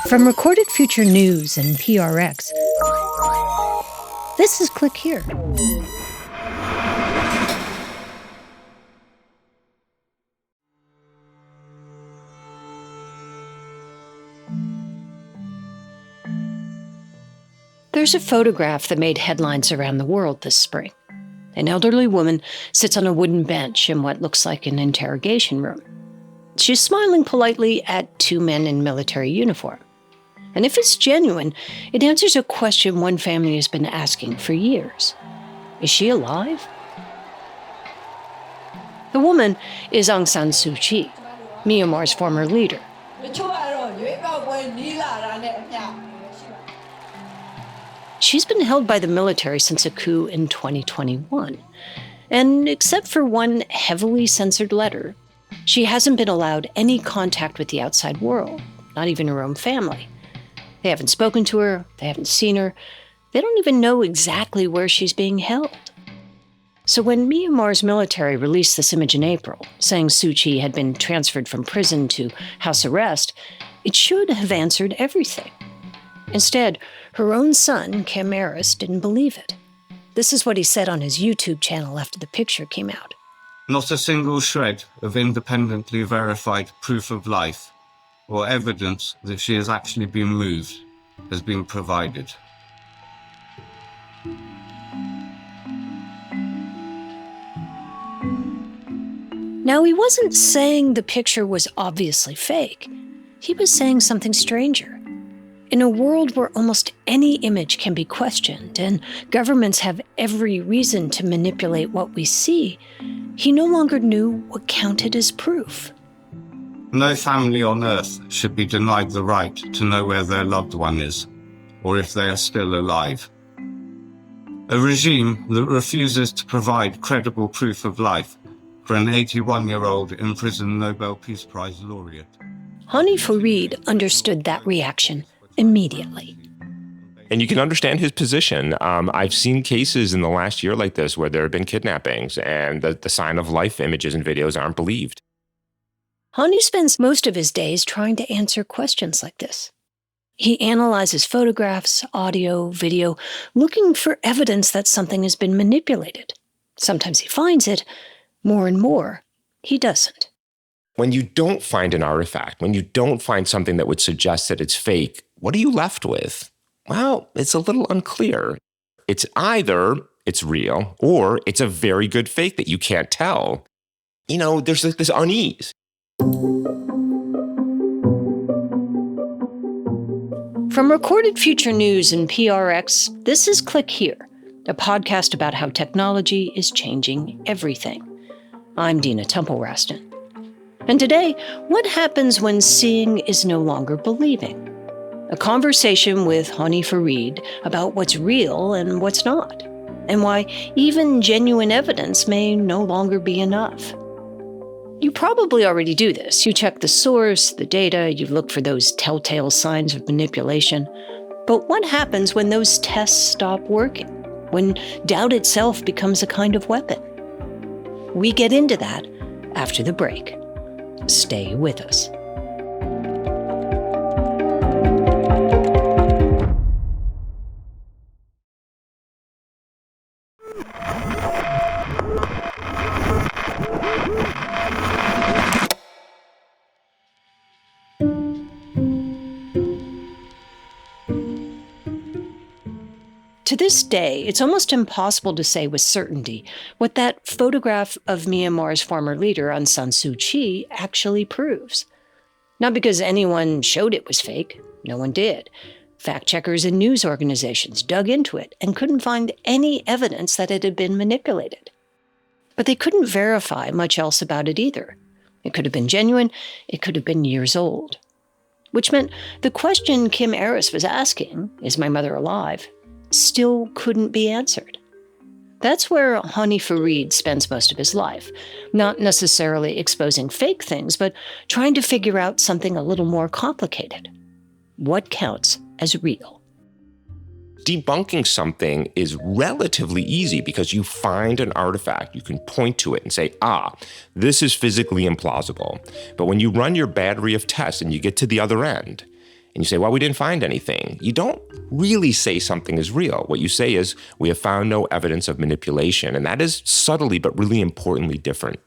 From Recorded Future News and PRX, this is Click Here. There's a photograph that made headlines around the world this spring. An elderly woman sits on a wooden bench in what looks like an interrogation room. She's smiling politely at two men in military uniform. And if it's genuine, it answers a question one family has been asking for years. Is she alive? The woman is Aung San Suu Kyi, Myanmar's former leader. She's been held by the military since a coup in 2021. And except for one heavily censored letter, she hasn't been allowed any contact with the outside world, not even her own family. They haven't spoken to her, they haven't seen her, they don't even know exactly where she's being held. So when Myanmar's military released this image in April, saying Suu Kyi had been transferred from prison to house arrest, it should have answered everything. Instead, her own son, Kim Aris, didn't believe it. This is what he said on his YouTube channel after the picture came out. Not a single shred of independently verified proof of life or evidence that she has actually been moved has been provided. Now, he wasn't saying the picture was obviously fake. He was saying something stranger. In a world where almost any image can be questioned and governments have every reason to manipulate what we see, he no longer knew what counted as proof. No family on earth should be denied the right to know where their loved one is, or if they are still alive. A regime that refuses to provide credible proof of life for an 81-year-old imprisoned Nobel Peace Prize laureate. Hany Farid understood that reaction immediately. And you can understand his position. I've seen cases in the last year like this where there have been kidnappings and the sign of life images and videos aren't believed. Hany spends most of his days trying to answer questions like this. He analyzes photographs, audio, video, looking for evidence that something has been manipulated. Sometimes he finds it. More and more, he doesn't. When you don't find an artifact, when you don't find something that would suggest that it's fake, what are you left with? Well, it's a little unclear. It's either it's real or it's a very good fake that you can't tell. You know, there's like this unease. From Recorded Future News and PRX, this is Click Here, a podcast about how technology is changing everything. I'm Dina Temple-Raston. And today, what happens when seeing is no longer believing? A conversation with Hany Farid about what's real and what's not, and why even genuine evidence may no longer be enough. You probably already do this. You check the source, the data, you look for those telltale signs of manipulation. But what happens when those tests stop working? When doubt itself becomes a kind of weapon? We get into that after the break. Stay with us. To this day, it's almost impossible to say with certainty what that photograph of Myanmar's former leader, Aung San Suu Kyi, actually proves. Not because anyone showed it was fake. No one did. Fact-checkers and news organizations dug into it and couldn't find any evidence that it had been manipulated. But they couldn't verify much else about it either. It could have been genuine. It could have been years old. Which meant the question Kim Aris was asking, is my mother alive, still couldn't be answered. That's where Hany Farid spends most of his life, not necessarily exposing fake things, but trying to figure out something a little more complicated. What counts as real? Debunking something is relatively easy because you find an artifact, you can point to it and say, this is physically implausible. But when you run your battery of tests and you get to the other end, and you say, well, we didn't find anything, you don't really say something is real. What you say is, we have found no evidence of manipulation. And that is subtly but really importantly different.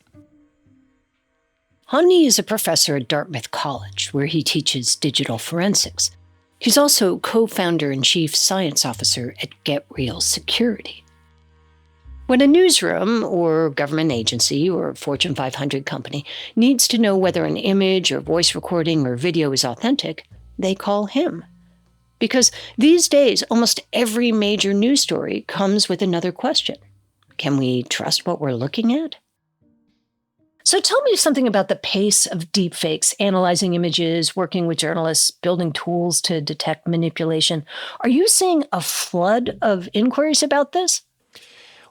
Hamni is a professor at Dartmouth College, where he teaches digital forensics. He's also co-founder and chief science officer at Get Real Security. When a newsroom or government agency or Fortune 500 company needs to know whether an image or voice recording or video is authentic, they call him. Because these days, almost every major news story comes with another question. Can we trust what we're looking at? So tell me something about the pace of deepfakes, analyzing images, working with journalists, building tools to detect manipulation. Are you seeing a flood of inquiries about this?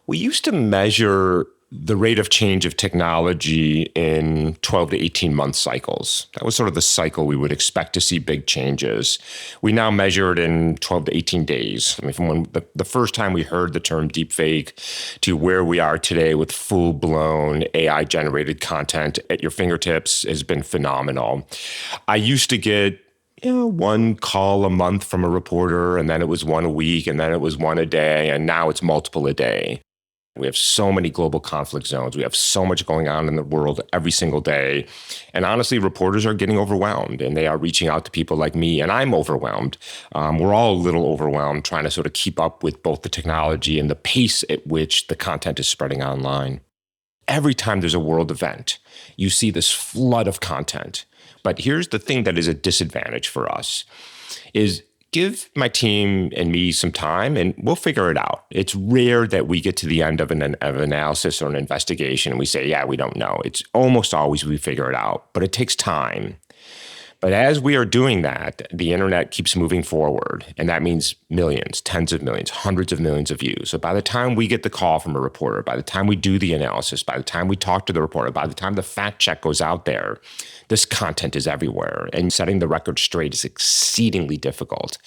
We used to measure the rate of change of technology in 12 to 18 month cycles. That was sort of the cycle we would expect to see big changes. We now measure it in 12 to 18 days. I mean, from when the first time we heard the term deepfake to where we are today with full-blown AI-generated content at your fingertips has been phenomenal. I used to get one call a month from a reporter, and then it was one a week, and then it was one a day, and now it's multiple a day. We have so many global conflict zones. We have so much going on in the world every single day. And honestly, reporters are getting overwhelmed, and they are reaching out to people like me, and I'm overwhelmed. We're all a little overwhelmed trying to sort of keep up with both the technology and the pace at which the content is spreading online. Every time there's a world event, you see this flood of content. But here's the thing that is a disadvantage for us, is give my team and me some time and we'll figure it out. It's rare that we get to the end of an analysis or an investigation and we say, yeah, we don't know. It's almost always we figure it out, but it takes time. But as we are doing that, the internet keeps moving forward. And that means millions, tens of millions, hundreds of millions of views. So by the time we get the call from a reporter, by the time we do the analysis, by the time we talk to the reporter, by the time the fact check goes out there, this content is everywhere. And setting the record straight is exceedingly difficult.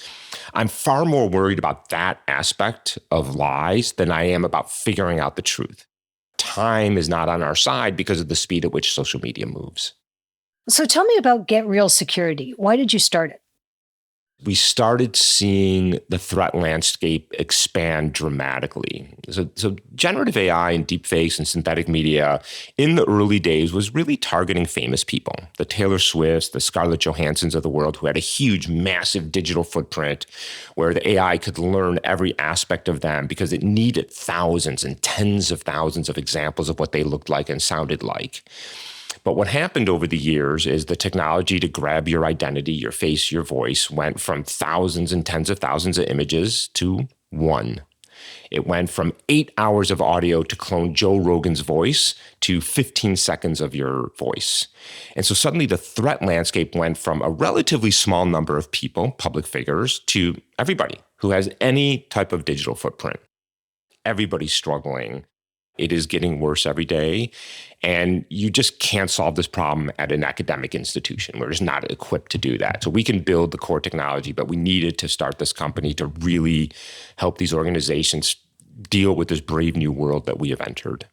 I'm far more worried about that aspect of lies than I am about figuring out the truth. Time is not on our side because of the speed at which social media moves. So tell me about Get Real Security. Why did you start it? We started seeing the threat landscape expand dramatically. So generative AI and deepfakes and synthetic media in the early days was really targeting famous people. The Taylor Swifts, the Scarlett Johanssons of the world who had a huge, massive digital footprint where the AI could learn every aspect of them because it needed thousands and tens of thousands of examples of what they looked like and sounded like. But what happened over the years is the technology to grab your identity, your face, your voice went from thousands and tens of thousands of images to one. It went from 8 hours of audio to clone Joe Rogan's voice to 15 seconds of your voice. And so suddenly the threat landscape went from a relatively small number of people, public figures, to everybody who has any type of digital footprint. Everybody's struggling. It is getting worse every day. And you just can't solve this problem at an academic institution. We're just not equipped to do that. So we can build the core technology, but we needed to start this company to really help these organizations deal with this brave new world that we have entered.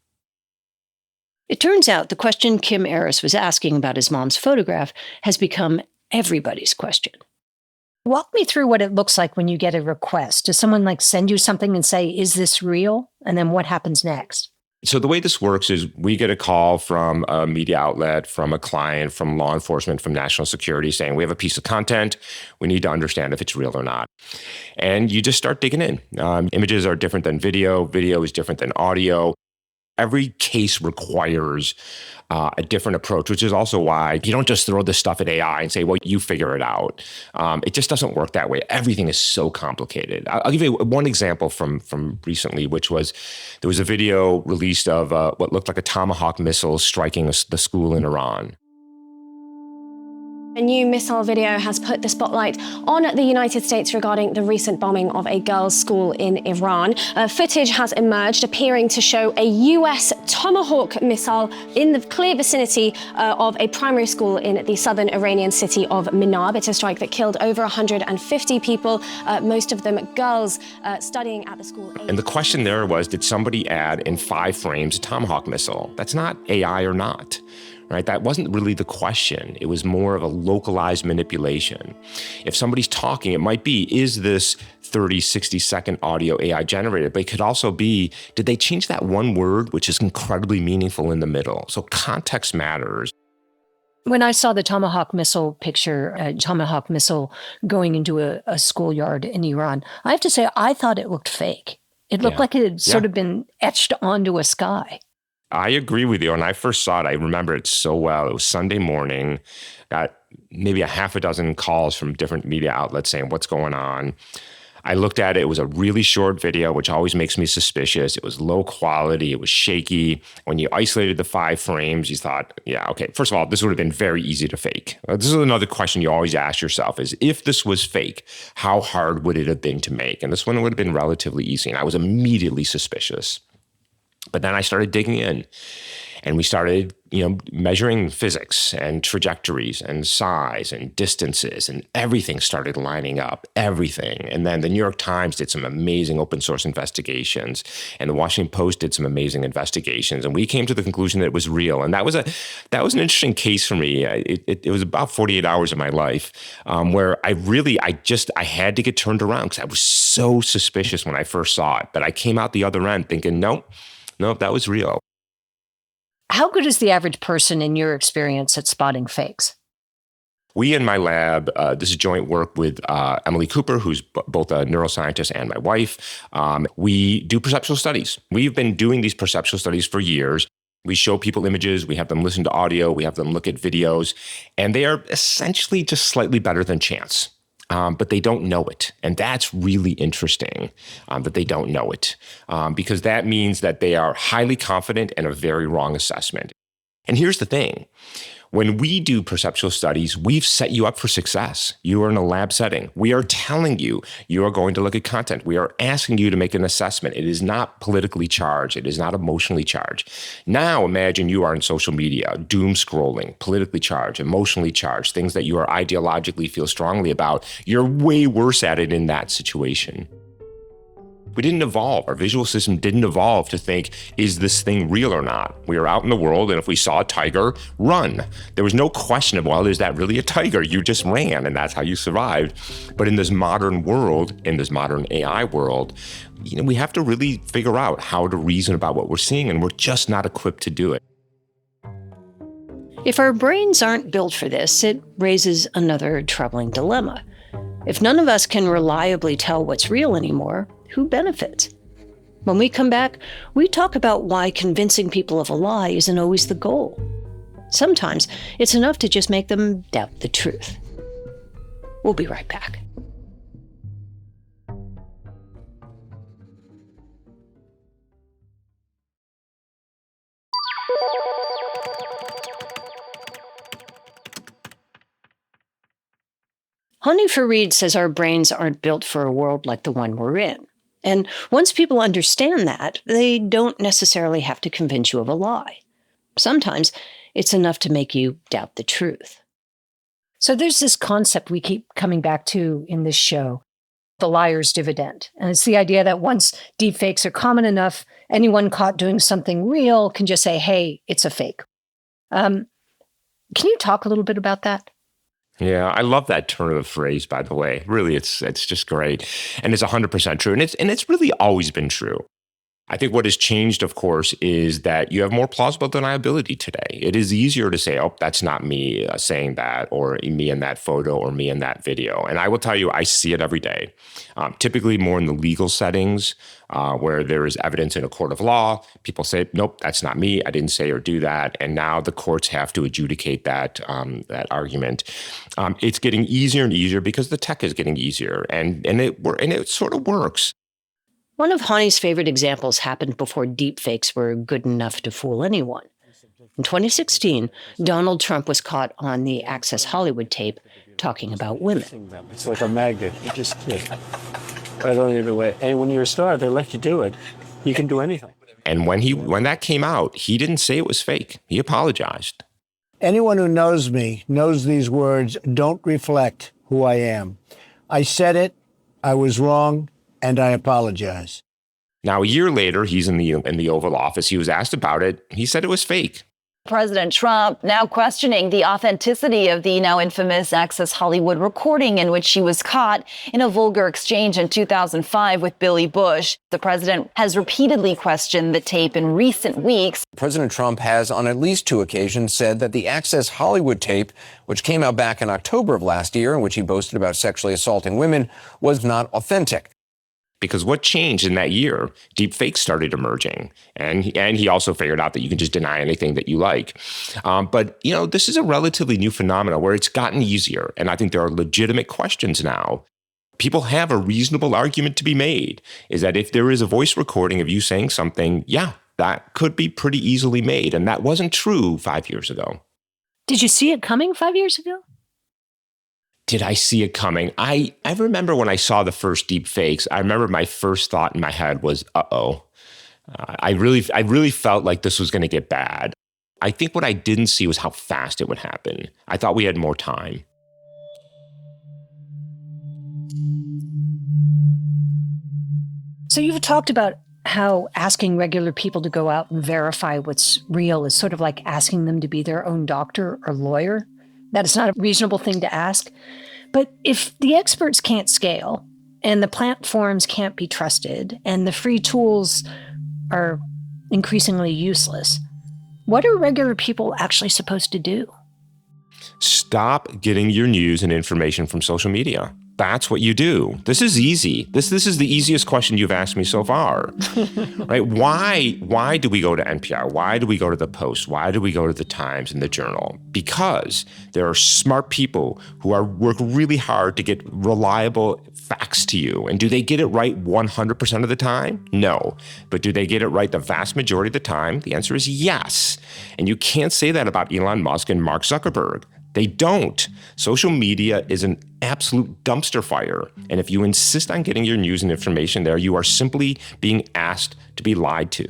It turns out the question Kim Aris was asking about his mom's photograph has become everybody's question. Walk me through what it looks like when you get a request. Does someone send you something and say, is this real? And then what happens next? So the way this works is we get a call from a media outlet, from a client, from law enforcement, from national security saying, we have a piece of content. We need to understand if it's real or not. And you just start digging in. Images are different than video. Video is different than audio. Every case requires a different approach, which is also why you don't just throw this stuff at AI and say, well, you figure it out. It just doesn't work that way. Everything is so complicated. I'll give you one example from recently, which was there was a video released of what looked like a Tomahawk missile striking the school in Iran. A new missile video has put the spotlight on the United States regarding the recent bombing of a girls' school in Iran. Footage has emerged appearing to show a US Tomahawk missile in the clear vicinity of a primary school in the southern Iranian city of Minab. It's a strike that killed over 150 people, most of them girls studying at the school. And the question there was, did somebody add in 5 frames a Tomahawk missile? That's not AI or not. right? That wasn't really the question. It was more of a localized manipulation. If somebody's talking, it might be, is this 30, 60-second audio AI generated? But it could also be, did they change that one word, which is incredibly meaningful in the middle? So context matters. When I saw the Tomahawk missile picture, Tomahawk missile going into a schoolyard in Iran, I have to say, I thought it looked fake. It looked like it had sort of been etched onto a sky. I agree with you. When I first saw it, I remember it so well. It was Sunday morning, got maybe a half a dozen calls from different media outlets saying, what's going on? I looked at it. It was a really short video, which always makes me suspicious. It was low quality. It was shaky. When you isolated the 5 frames, you thought, yeah, okay, first of all, this would have been very easy to fake. This is another question you always ask yourself is, if this was fake, how hard would it have been to make? And this one would have been relatively easy. And I was immediately suspicious. But then I started digging in, and we started, measuring physics and trajectories and size and distances, and everything started lining up, everything. And then the New York Times did some amazing open source investigations, and the Washington Post did some amazing investigations, and we came to the conclusion that it was real. And that was an interesting case for me. It was about 48 hours of my life where I had to get turned around because I was so suspicious when I first saw it. But I came out the other end thinking, no, that was real. How good is the average person in your experience at spotting fakes? We in my lab, this is joint work with Emily Cooper, who's both a neuroscientist and my wife. We do perceptual studies. We've been doing these perceptual studies for years. We show people images, we have them listen to audio, we have them look at videos, and they are essentially just slightly better than chance. But they don't know it. And that's really interesting that they don't know it, because that means that they are highly confident in a very wrong assessment. And here's the thing. When we do perceptual studies, we've set you up for success. You are in a lab setting. We are telling you, you are going to look at content. We are asking you to make an assessment. It is not politically charged. It is not emotionally charged. Now imagine you are in social media, doom scrolling, politically charged, emotionally charged, things that you are ideologically feel strongly about. You're way worse at it in that situation. We didn't evolve. Our visual system didn't evolve to think, is this thing real or not? We were out in the world, and if we saw a tiger, run. There was no question of, well, is that really a tiger? You just ran, and that's how you survived. But in this modern world, in this modern AI world, we have to really figure out how to reason about what we're seeing, and we're just not equipped to do it. If our brains aren't built for this, it raises another troubling dilemma. If none of us can reliably tell what's real anymore, who benefits? When we come back, we talk about why convincing people of a lie isn't always the goal. Sometimes it's enough to just make them doubt the truth. We'll be right back. Hany Farid says our brains aren't built for a world like the one we're in. And once people understand that, they don't necessarily have to convince you of a lie. Sometimes it's enough to make you doubt the truth. So there's this concept we keep coming back to in this show, the liar's dividend. And it's the idea that once deepfakes are common enough, anyone caught doing something real can just say, hey, it's a fake. Can you talk a little bit about that? Yeah, I love that turn of the phrase, by the way. Really, it's just great. And it's 100% true. And it's really always been true. I think what has changed, of course, is that you have more plausible deniability today. It is easier to say, oh, that's not me saying that, or me in that photo, or me in that video. And I will tell you, I see it every day, typically more in the legal settings where there is evidence in a court of law. People say, nope, that's not me. I didn't say or do that. And now the courts have to adjudicate that argument. It's getting easier and easier because the tech is getting easier, and it sort of works. One of Hany's favorite examples happened before deepfakes were good enough to fool anyone. In 2016, Donald Trump was caught on the Access Hollywood tape talking about women. It's like a magnet. You just click right on the way. And when you're a star, they let you do it. You can do anything. And when that came out, he didn't say it was fake. He apologized. Anyone who knows me knows these words don't reflect who I am. I said it, I was wrong, and I apologize. Now, a year later, he's in the Oval Office. He was asked about it. He said it was fake. President Trump now questioning the authenticity of the now infamous Access Hollywood recording in which she was caught in a vulgar exchange in 2005 with Billy Bush. The president has repeatedly questioned the tape in recent weeks. President Trump has on at least 2 occasions said that the Access Hollywood tape, which came out back in October of last year, in which he boasted about sexually assaulting women, was not authentic. Because what changed in that year? Deepfakes started emerging. And he also figured out that you can just deny anything that you like. But, this is a relatively new phenomenon where it's gotten easier. And I think there are legitimate questions now. People have a reasonable argument to be made, is that if there is a voice recording of you saying something, yeah, that could be pretty easily made. And that wasn't true 5 years ago. Did you see it coming 5 years ago? Did I see it coming? I remember when I saw the first deep fakes, I remember my first thought in my head was, uh-oh. I really felt like this was going to get bad. I think what I didn't see was how fast it would happen. I thought we had more time. So you've talked about how asking regular people to go out and verify what's real is sort of like asking them to be their own doctor or lawyer. That it's not a reasonable thing to ask. But if the experts can't scale and the platforms can't be trusted and the free tools are increasingly useless, what are regular people actually supposed to do? Stop getting your news and information from social media. That's what you do. This is easy. This is the easiest question you've asked me so far. Right? Why do we go to NPR? Why do we go to the Post? Why do we go to the Times and the Journal? Because there are smart people who work really hard to get reliable facts to you. And do they get it right 100% of the time? No. But do they get it right the vast majority of the time? The answer is yes. And you can't say that about Elon Musk and Mark Zuckerberg. They don't. Social media is an absolute dumpster fire. And if you insist on getting your news and information there, you are simply being asked to be lied to.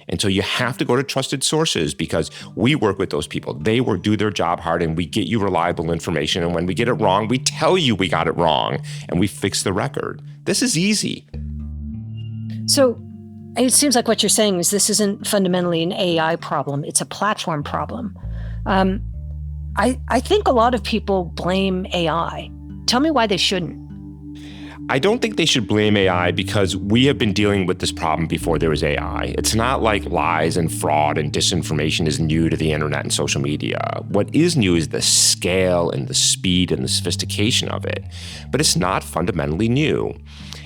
And so you have to go to trusted sources because we work with those people. They do their job hard and we get you reliable information. And when we get it wrong, we tell you we got it wrong and we fix the record. This is easy. So it seems like what you're saying is this isn't fundamentally an AI problem. It's a platform problem. I think a lot of people blame AI. Tell me why they shouldn't. I don't think they should blame AI because we have been dealing with this problem before there was AI. It's not like lies and fraud and disinformation is new to the internet and social media. What is new is the scale and the speed and the sophistication of it. But it's not fundamentally new.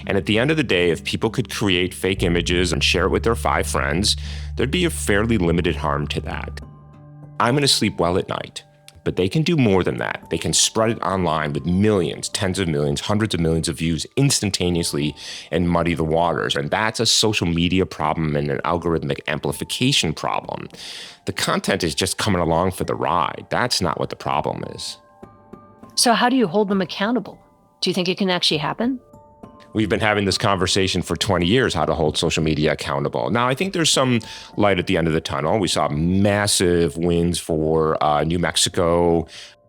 And at the end of the day, if people could create fake images and share it with their 5 friends, there'd be a fairly limited harm to that. I'm going to sleep well at night. But they can do more than that. They can spread it online with millions, tens of millions, hundreds of millions of views instantaneously and muddy the waters. And that's a social media problem and an algorithmic amplification problem. The content is just coming along for the ride. That's not what the problem is. So how do you hold them accountable? Do you think it can actually happen? We've been having this conversation for 20 years, how to hold social media accountable. Now, I think there's some light at the end of the tunnel. We saw massive wins for New Mexico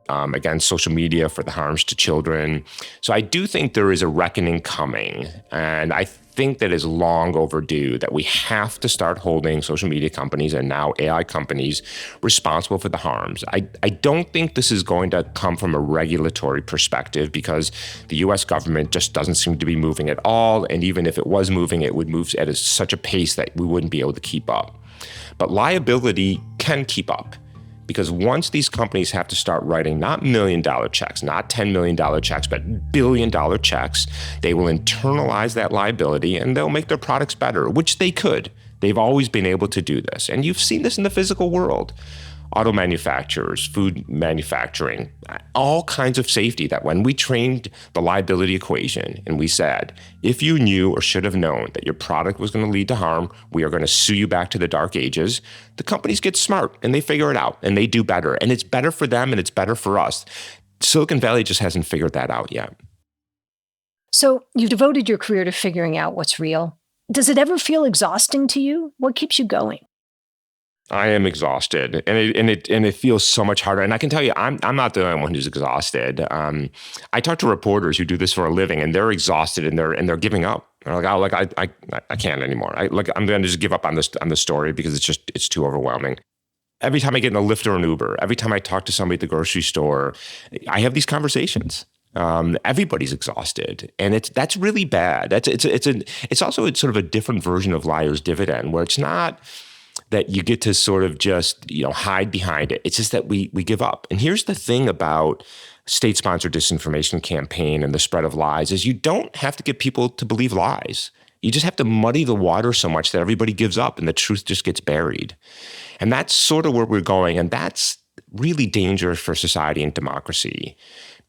against social media for the harms to children. So I do think there is a reckoning coming. And I think that is long overdue, that we have to start holding social media companies and now AI companies responsible for the harms. I don't think this is going to come from a regulatory perspective because the US government just doesn't seem to be moving at all. And even if it was moving, it would move at such a pace that we wouldn't be able to keep up. But liability can keep up. Because once these companies have to start writing not $1 million checks, not $10 million checks, but $1 billion checks, they will internalize that liability and they'll make their products better, which they could. They've always been able to do this. And you've seen this in the physical world. Auto manufacturers, food manufacturing, all kinds of safety that when we trained the liability equation and we said, if you knew or should have known that your product was going to lead to harm, we are going to sue you back to the dark ages, the companies get smart and they figure it out and they do better. And it's better for them and it's better for us. Silicon Valley just hasn't figured that out yet. So you've devoted your career to figuring out what's real. Does it ever feel exhausting to you? What keeps you going? I am exhausted, and it feels so much harder. And I can tell you, I'm not the only one who's exhausted. I talk to reporters who do this for a living, and they're exhausted, and they're giving up. They're like, I can't anymore. I'm going to just give up on the story because it's too overwhelming. Every time I get in a Lyft or an Uber, every time I talk to somebody at the grocery store, I have these conversations. Everybody's exhausted, and that's really bad. It's also sort of a different version of liar's dividend, where it's not that you get to sort of just hide behind it. It's just that we give up. And here's the thing about state-sponsored disinformation campaign and the spread of lies is you don't have to get people to believe lies. You just have to muddy the water so much that everybody gives up and the truth just gets buried. And that's sort of where we're going. And that's really dangerous for society and democracy.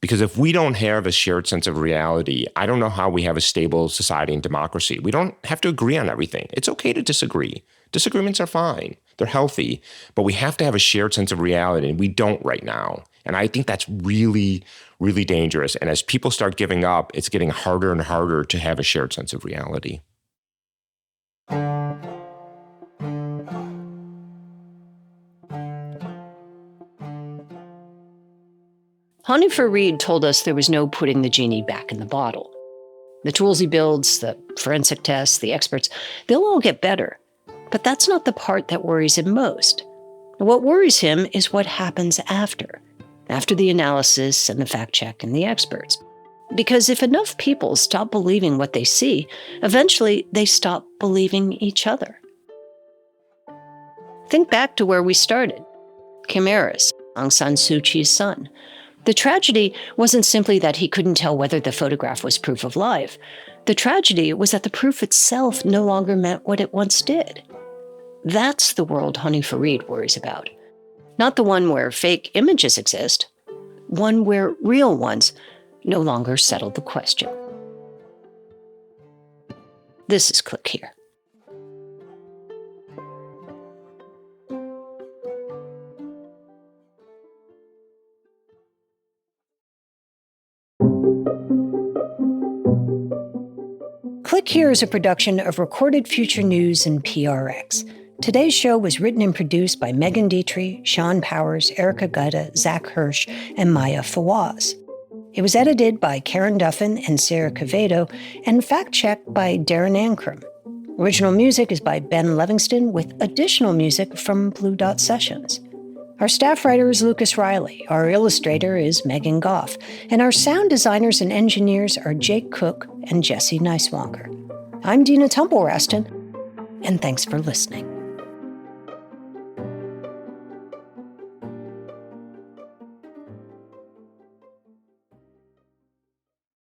Because if we don't have a shared sense of reality, I don't know how we have a stable society and democracy. We don't have to agree on everything. It's okay to disagree. Disagreements are fine. They're healthy. But we have to have a shared sense of reality, and we don't right now. And I think that's really, really dangerous. And as people start giving up, it's getting harder and harder to have a shared sense of reality. Hany Farid told us there was no putting the genie back in the bottle. The tools he builds, the forensic tests, the experts, they'll all get better. But that's not the part that worries him most. What worries him is what happens after the analysis and the fact check and the experts. Because if enough people stop believing what they see, eventually they stop believing each other. Think back to where we started. Kim Aris, Aung San Suu Kyi's son. The tragedy wasn't simply that he couldn't tell whether the photograph was proof of life. The tragedy was that the proof itself no longer meant what it once did. That's the world Hany Farid worries about. Not the one where fake images exist, one where real ones no longer settle the question. This is Click Here. Click Here is a production of Recorded Future News and PRX. Today's show was written and produced by Megan Dietrich, Sean Powers, Erica Gutta, Zach Hirsch, and Maya Fawaz. It was edited by Karen Duffin and Sarah Quevedo, and fact-checked by Darren Ankrum. Original music is by Ben Livingston, with additional music from Blue Dot Sessions. Our staff writer is Lucas Riley, our illustrator is Megan Goff, and our sound designers and engineers are Jake Cook and Jesse Neiswanger. I'm Dina Temple-Raston, and thanks for listening.